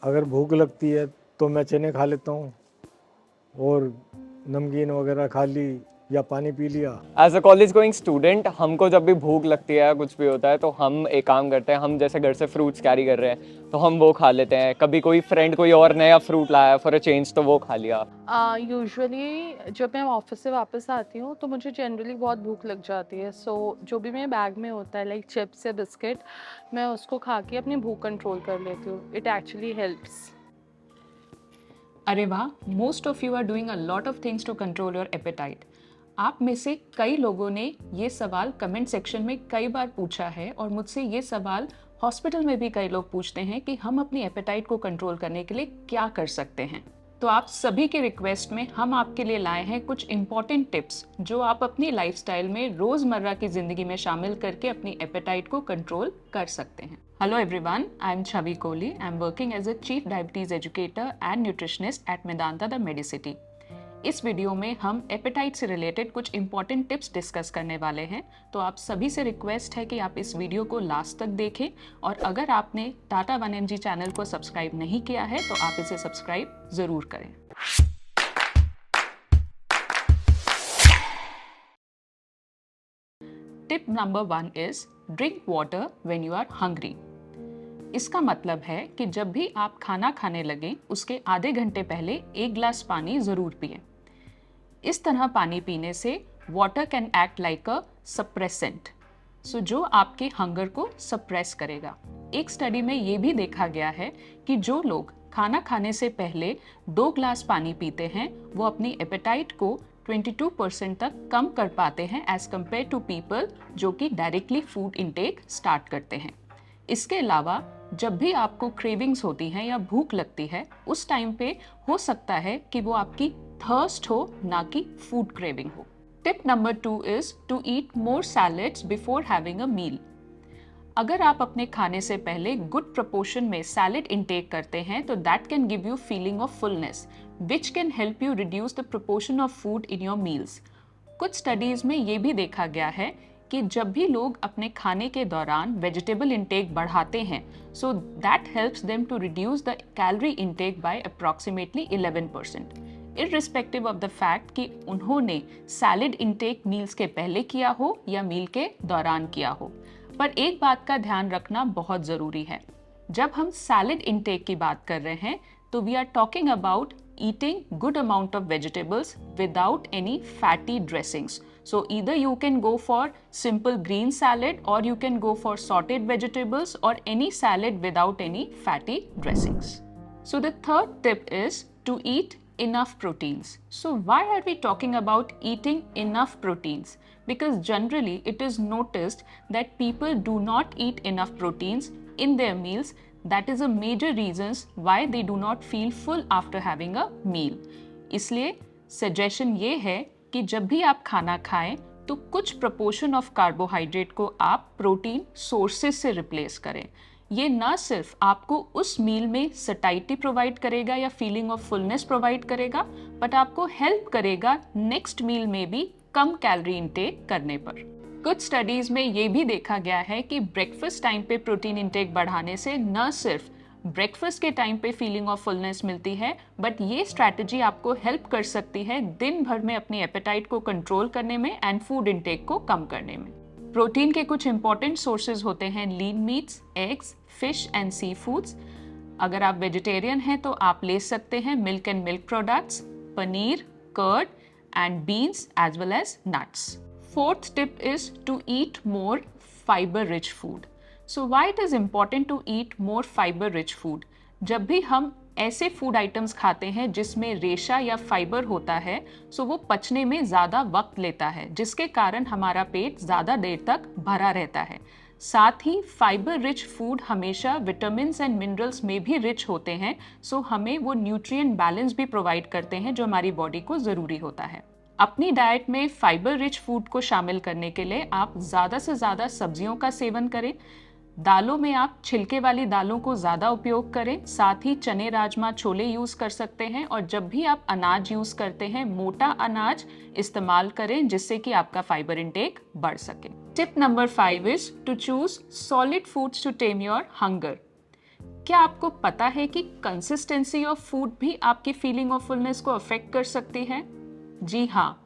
अगर भूख लगती है तो मैं चने खा लेता हूँ और नमकीन वगैरह खा ली या पानी पी लिया। As a college going student हमको जब भी भूख लगती है कुछ भी होता है तो हम एक काम करते हैं, हम जैसे घर से फ्रूट्स कैरी कर रहे हैं तो हम वो खा लेते हैं। कभी कोई फ्रेंड कोई और नया फ्रूट लाया फॉर अ चेंज तो वो खा लिया। यूजुअली जब मैं ऑफिस से वापस आती हूँ तो मुझे जनरली बहुत भूख लग जाती है, सो जो भी मेरे बैग में होता है लाइक चिप्स या बिस्किट, मैं उसको खा के अपनी भूख कंट्रोल कर लेती हूँ. It actually helps. अरे वाह, most of you are doing a lot of things to control your appetite. आप में से कई लोगों ने ये सवाल कमेंट सेक्शन में कई बार पूछा है और मुझसे ये सवाल हॉस्पिटल में भी कई लोग पूछते हैं कि हम अपनी एपेटाइट को कंट्रोल करने के लिए क्या कर सकते हैं। तो आप सभी के रिक्वेस्ट में हम आपके लिए लाए हैं कुछ इंपॉर्टेंट टिप्स जो आप अपनी लाइफस्टाइल में रोजमर्रा की जिंदगी में शामिल करके अपनी एपेटाइट को कंट्रोल कर सकते हैं। Hello everyone, I am Chavi Kohli. I am working as a Chief Diabetes Educator and Nutritionist at Medanta the Medicity. इस वीडियो में हम एपेटाइट से रिलेटेड कुछ इंपॉर्टेंट टिप्स डिस्कस करने वाले हैं, तो आप सभी से रिक्वेस्ट है कि आप इस वीडियो को लास्ट तक देखें और अगर आपने टाटा 1mg चैनल को सब्सक्राइब नहीं किया है तो आप इसे सब्सक्राइब ज़रूर करें। Tip number 1 is drink water when you are hungry. इसका मतलब है कि जब भी आप खाना खाने लगें उसके आधे घंटे पहले 1 ग्लास पानी जरूर पिएं। इस तरह पानी पीने से water can act like a suppressant, so जो आपके हंगर को सप्रेस करेगा। एक स्टडी में ये भी देखा गया है कि जो लोग खाना खाने से पहले 2 ग्लास पानी पीते हैं वो अपनी एपेटाइट को 22% तक कम कर पाते हैं एज कम्पेयर टू पीपल जो कि डायरेक्टली फूड इंटेक स्टार्ट करते हैं। इसके अलावा जब भी आपको क्रेविंग्स होती हैं या भूख लगती है उस टाइम पे हो सकता है कि वो आपकी थर्स्ट हो, ना कि फूड क्रेविंग हो। Tip number 2 is to eat more salads before having a meal. अगर आप अपने खाने से पहले गुड प्रपोर्शन में सैलेड इंटेक करते हैं तो that can give you feeling of fullness which can help you reduce the proportion of food in your meals. कुछ स्टडीज में ये भी देखा गया है कि जब भी लोग अपने खाने के दौरान वेजिटेबल इंटेक बढ़ाते हैं so that helps them to reduce the calorie intake by approximately 11%, irrespective of the fact कि उन्होंने सैलेड इंटेक मील्स के पहले किया हो या मील के दौरान किया हो। पर एक बात का ध्यान रखना बहुत ज़रूरी है, जब हम सैलेड इंटेक की बात कर रहे हैं तो we are talking about eating good amount of vegetables without any fatty dressings. So either you can go for simple green salad or you can go for sauteed vegetables or any salad without any fatty dressings. So the third tip is to eat enough proteins. So why are we talking about eating enough proteins? Because generally it is noticed that people do not eat enough proteins in their meals. That is a major reasons why they do not feel full after having a meal. इसलिए suggestion ये है कि जब भी आप खाना खाएं तो कुछ प्रपोर्शन ऑफ कार्बोहाइड्रेट को आप प्रोटीन सोर्सेज से रिप्लेस करें। ये ना सिर्फ आपको उस मील में सटाइटी प्रोवाइड करेगा या फीलिंग ऑफ फुलनेस प्रोवाइड करेगा, बट आपको हेल्प करेगा नेक्स्ट मील में भी कम कैलोरी इंटेक करने पर। कुछ स्टडीज में ये भी देखा गया है कि ब्रेकफास्ट टाइम पे प्रोटीन इंटेक बढ़ाने से न सिर्फ ब्रेकफास्ट के टाइम पे फीलिंग ऑफ फुलनेस मिलती है, बट ये स्ट्रैटेजी आपको हेल्प कर सकती है दिन भर में अपनी एपेटाइट को कंट्रोल करने में एंड फूड इंटेक को कम करने में। प्रोटीन के कुछ इंपॉर्टेंट सोर्सेज होते हैं lean meats, eggs, fish and sea foods. अगर आप वेजिटेरियन हैं तो आप ले सकते हैं milk and milk products, paneer, curd and beans as well as nuts. Fourth tip is to eat more fiber-rich food. So why it is important to eat more fiber-rich food? जब भी हम ऐसे फूड आइटम्स खाते हैं जिसमें रेशा या fibre होता है सो वो पचने में ज़्यादा वक्त लेता है, जिसके कारण हमारा पेट ज़्यादा देर तक भरा रहता है। साथ ही फाइबर रिच फूड हमेशा विटामिन एंड मिनरल्स में भी रिच होते हैं, सो हमें वो न्यूट्रिएंट बैलेंस भी प्रोवाइड करते हैं जो हमारी बॉडी को ज़रूरी होता है। अपनी डाइट में फाइबर रिच फूड को शामिल करने के लिए आप ज़्यादा से ज़्यादा सब्जियों का सेवन करें। दालों में आप छिलके वाली दालों को ज़्यादा उपयोग करें, साथ ही चने, राजमा, छोले यूज़ कर सकते हैं। और जब भी आप अनाज यूज़ करते हैं मोटा अनाज इस्तेमाल करें जिससे कि आपका फाइबर इंटेक बढ़ सके। Tip number 5 is to choose solid foods to tame your hunger. क्या आपको पता है कि कंसिस्टेंसी ऑफ फूड भी आपकी फीलिंग ऑफ फुलनेस को अफेक्ट कर सकती है? जी हाँ,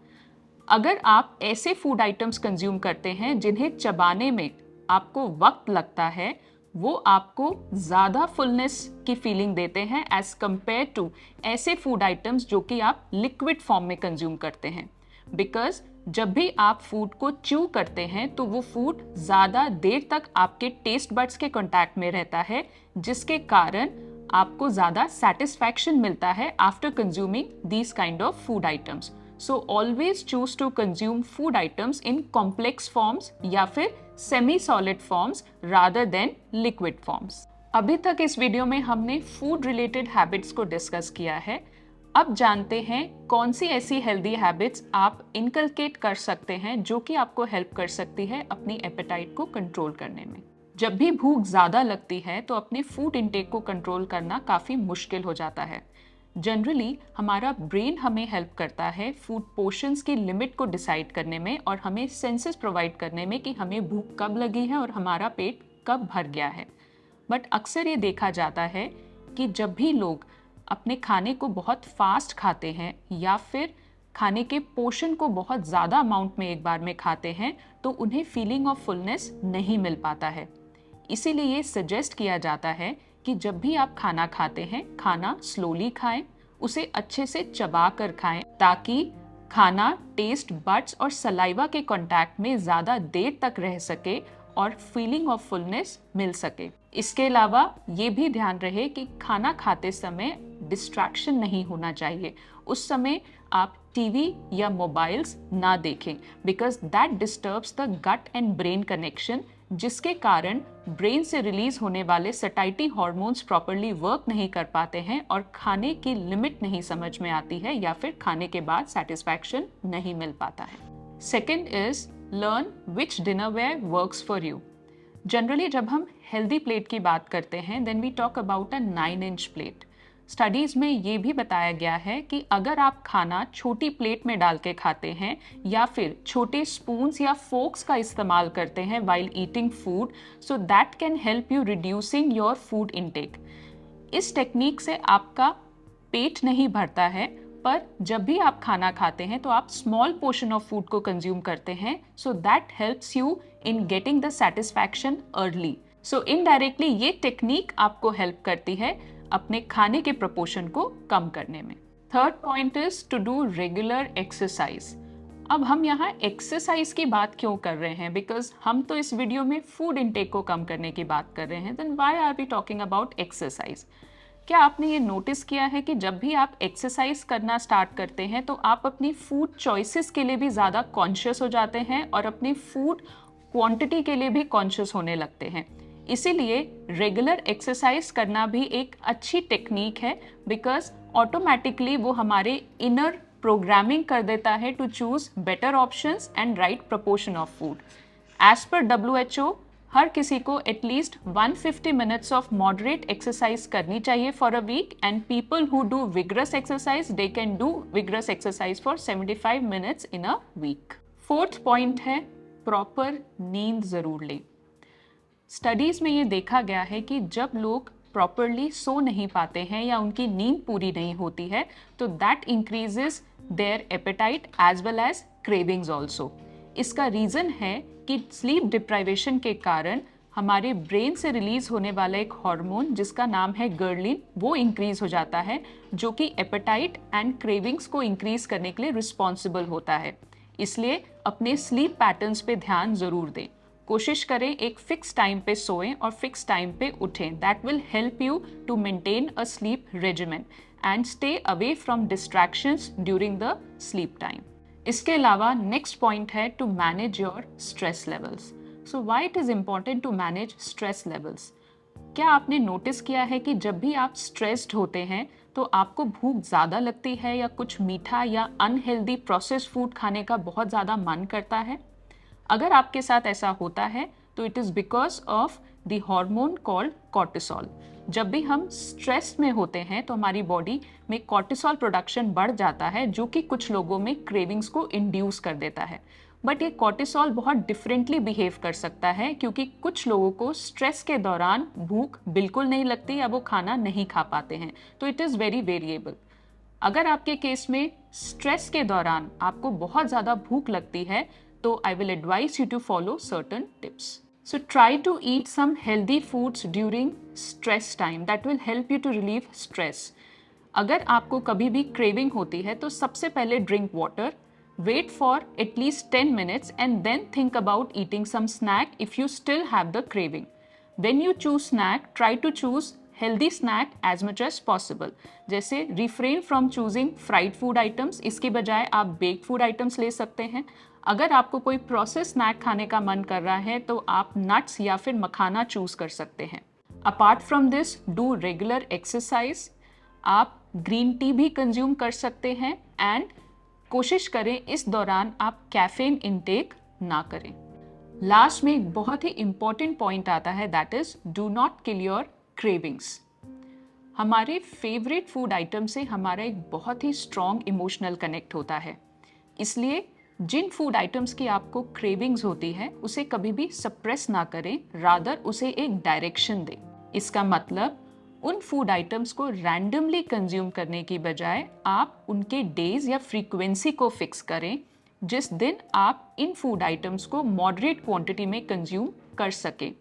अगर आप ऐसे फूड आइटम्स कंज्यूम करते हैं जिन्हें चबाने में आपको वक्त लगता है, वो आपको ज़्यादा फुलनेस की फीलिंग देते हैं एज कंपेयर टू ऐसे फूड आइटम्स जो कि आप लिक्विड फॉर्म में कंज्यूम करते हैं। बिकॉज जब भी आप फूड को च्यू करते हैं तो वो फूड ज़्यादा देर तक आपके टेस्ट बड्स के कांटेक्ट में रहता है, जिसके कारण आपको ज़्यादा सेटिस्फैक्शन मिलता है after consuming these kind of food items. So always choose to consume food items in complex forms या फिर semi-solid forms rather than liquid forms। अभी तक इस वीडियो में हमने फूड रिलेटेड हैबिट्स को डिस्कस किया है। अब जानते हैं कौन सी ऐसी हेल्दी हैबिट्स आप इनकलकेट कर सकते हैं जो कि आपको हेल्प कर सकती है अपनी एपेटाइट को कंट्रोल करने में। जब भी भूख ज़्यादा लगती है तो अपने फूड इंटेक को कंट्रोल करना काफ़ी मुश्किल हो जाता है। जनरली हमारा ब्रेन हमें हेल्प करता है फूड पोर्शंस की लिमिट को डिसाइड करने में और हमें सेंसेस प्रोवाइड करने में कि हमें भूख कब लगी है और हमारा पेट कब भर गया है। बट अक्सर ये देखा जाता है कि जब भी लोग अपने खाने को बहुत फास्ट खाते हैं या फिर खाने के पोर्शन को बहुत ज़्यादा अमाउंट में एक बार में खाते हैं तो उन्हें फीलिंग ऑफ फुलनेस नहीं मिल पाता है। इसीलिए ये सजेस्ट किया जाता है कि जब भी आप खाना खाते हैं, खाना स्लोली खाएं, उसे अच्छे से चबा कर खाएं ताकि खाना टेस्ट बड्स और सलाइवा के कांटेक्ट में ज़्यादा देर तक रह सके और फीलिंग ऑफ फुलनेस मिल सके। इसके अलावा ये भी ध्यान रहे कि खाना खाते समय डिस्ट्रैक्शन नहीं होना चाहिए। उस समय आप टीवी या मोबाइल्स ना देखें because that disturbs the gut and brain connection, जिसके कारण ब्रेन से रिलीज होने वाले सटाइटी हार्मोन्स प्रॉपरली वर्क नहीं कर पाते हैं और खाने की लिमिट नहीं समझ में आती है या फिर खाने के बाद सेटिस्फैक्शन नहीं मिल पाता है। Second is learn which dinnerware works for you. Generally जब हम हेल्दी प्लेट की बात करते हैं then we talk about a 9-inch plate. Studies में ये भी बताया गया है कि अगर आप खाना छोटी प्लेट में डाल के खाते हैं या फिर छोटे स्पून्स या फोक्स का इस्तेमाल करते हैं while eating food, so that can help you reducing your food intake. इस टेक्निक से आपका पेट नहीं भरता है, पर जब भी आप खाना खाते हैं तो आप स्मॉल पोर्शन ऑफ फूड को कंज्यूम करते हैं, so that helps you in getting the satisfaction early. So indirectly ये टेक्निक आपको हेल्प करती है अपने खाने के प्रोपोर्शन को कम करने में। Third point is to do regular exercise. अब हम यहाँ एक्सरसाइज की बात क्यों कर रहे हैं? बिकॉज हम तो इस वीडियो में फूड इनटेक को कम करने की बात कर रहे हैं, then why are we talking about exercise? क्या आपने ये नोटिस किया है कि जब भी आप एक्सरसाइज करना स्टार्ट करते हैं तो आप अपनी फूड चॉइसेस के लिए भी ज़्यादा कॉन्शियस हो जाते हैं और अपनी फूड क्वांटिटी के लिए भी कॉन्शियस होने लगते हैं। इसीलिए रेगुलर एक्सरसाइज करना भी एक अच्छी टेक्निक है बिकॉज ऑटोमेटिकली वो हमारे इनर प्रोग्रामिंग कर देता है to choose better options and right proportion of food. As per WHO हर किसी को at least 150 minutes of moderate exercise करनी चाहिए for a week, and people who do vigorous exercise they can do vigorous exercise for 75 minutes in a week. Fourth point है proper नींद जरूर लें। Studies में ये देखा गया है कि जब लोग प्रॉपरली सो नहीं पाते हैं या उनकी नींद पूरी नहीं होती है तो that increases their appetite as well as cravings also. इसका रीज़न है कि स्लीप डिप्राइवेशन के कारण हमारे ब्रेन से रिलीज होने वाला एक हार्मोन जिसका नाम है गर्लिन, वो इंक्रीज हो जाता है, जो कि एपेटाइट एंड क्रेविंग्स को इंक्रीज करने के लिए रिस्पॉन्सिबल होता है। इसलिए अपने स्लीप पैटर्न्स पे ध्यान ज़रूर दें। कोशिश करें एक फिक्स टाइम पे सोएं और फिक्स टाइम पे उठें। That will help you to maintain a sleep regiment and stay away from distractions during the sleep time. इसके अलावा नेक्स्ट पॉइंट है to manage your stress levels. So why it is important to manage stress levels? क्या आपने notice किया है कि जब भी आप स्ट्रेस्ड होते हैं तो आपको भूख ज़्यादा लगती है या कुछ मीठा या अनहेल्दी प्रोसेस्ड फूड खाने का बहुत ज़्यादा मन करता है? अगर आपके साथ ऐसा होता है तो it is because of the hormone called cortisol. जब भी हम स्ट्रेस में होते हैं तो हमारी बॉडी में कॉर्टिसोल प्रोडक्शन बढ़ जाता है, जो कि कुछ लोगों में क्रेविंग्स को इंड्यूस कर देता है। बट ये कॉर्टिसोल बहुत डिफरेंटली बिहेव कर सकता है, क्योंकि कुछ लोगों को स्ट्रेस के दौरान भूख बिल्कुल नहीं लगती या वो खाना नहीं खा पाते हैं, तो इट इज़ वेरी वेरिएबल। अगर आपके केस में स्ट्रेस के दौरान आपको बहुत ज़्यादा भूख लगती है, तो I will advise you to follow certain tips. So try to eat some healthy foods during stress time, that will help you to relieve stress. अगर आपको कभी भी क्रेविंग होती है तो सबसे पहले drink water, wait for at least 10 minutes and then think about eating some snack if you still have the craving. When you choose snack, try to choose healthy snack as much as possible. जैसे refrain from choosing fried food items, इसके बजाय आप baked food items ले सकते हैं। अगर आपको कोई प्रोसेस स्नैक खाने का मन कर रहा है तो आप नट्स या फिर मखाना चूज कर सकते हैं। Apart from this, do regular exercise. आप ग्रीन टी भी कंज्यूम कर सकते हैं एंड कोशिश करें इस दौरान आप कैफीन इनटेक ना करें। लास्ट में एक बहुत ही इंपॉर्टेंट पॉइंट आता है, that is do not kill your cravings. हमारे फेवरेट फूड आइटम से हमारा एक बहुत ही स्ट्रॉन्ग इमोशनल कनेक्ट होता है, इसलिए जिन फूड आइटम्स की आपको क्रेविंग्स होती है उसे कभी भी सप्रेस ना करें, रादर उसे एक डायरेक्शन दें। इसका मतलब उन फूड आइटम्स को रैंडमली कंज्यूम करने की बजाय आप उनके डेज या फ्रीक्वेंसी को फिक्स करें जिस दिन आप इन फूड आइटम्स को मॉडरेट क्वांटिटी में कंज्यूम कर सकें।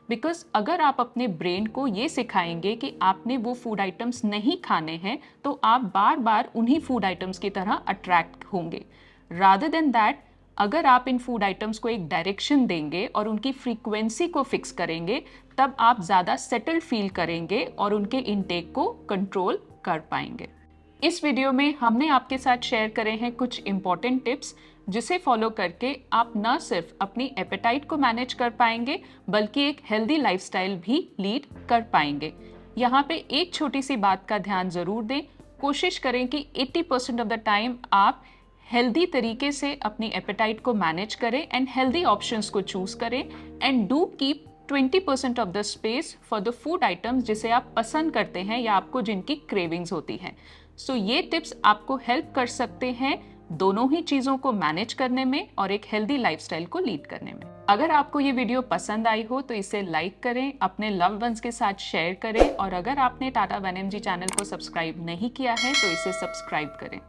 बिकॉज अगर आप अपने ब्रेन को ये सिखाएंगे कि आपने वो फूड आइटम्स नहीं खाने हैं, तो आप बार बार उन्हीं फूड आइटम्स की तरह अट्रैक्ट होंगे। रादर देन दैट, अगर आप इन फूड आइटम्स को एक डायरेक्शन देंगे और उनकी फ्रीक्वेंसी को फिक्स करेंगे, तब आप ज़्यादा सेटल्ड फील करेंगे और उनके इनटेक को कंट्रोल कर पाएंगे। इस वीडियो में हमने आपके साथ शेयर करे हैं कुछ इंपॉर्टेंट टिप्स, जिसे फॉलो करके आप न सिर्फ अपनी एपेटाइट को मैनेज कर पाएंगे बल्कि एक हेल्दी लाइफस्टाइल भी लीड कर पाएंगे। यहाँ पे एक छोटी सी बात का ध्यान ज़रूर दें, कोशिश करें कि 80% ऑफ द टाइम आप हेल्दी तरीके से अपनी एपेटाइट को मैनेज करें एंड हेल्दी ऑप्शंस को चूज करें and do keep 20% of the space for the food items जिसे आप पसंद करते हैं या आपको जिनकी क्रेविंग्स होती हैं। सो ये टिप्स आपको हेल्प कर सकते हैं दोनों ही चीज़ों को मैनेज करने में और एक हेल्दी लाइफस्टाइल को लीड करने में। अगर आपको ये वीडियो पसंद आई हो तो इसे लाइक करें, अपने लव्ड वंस के साथ शेयर करें और अगर आपने टाटा 1mg चैनल को सब्सक्राइब नहीं किया है तो इसे सब्सक्राइब करें।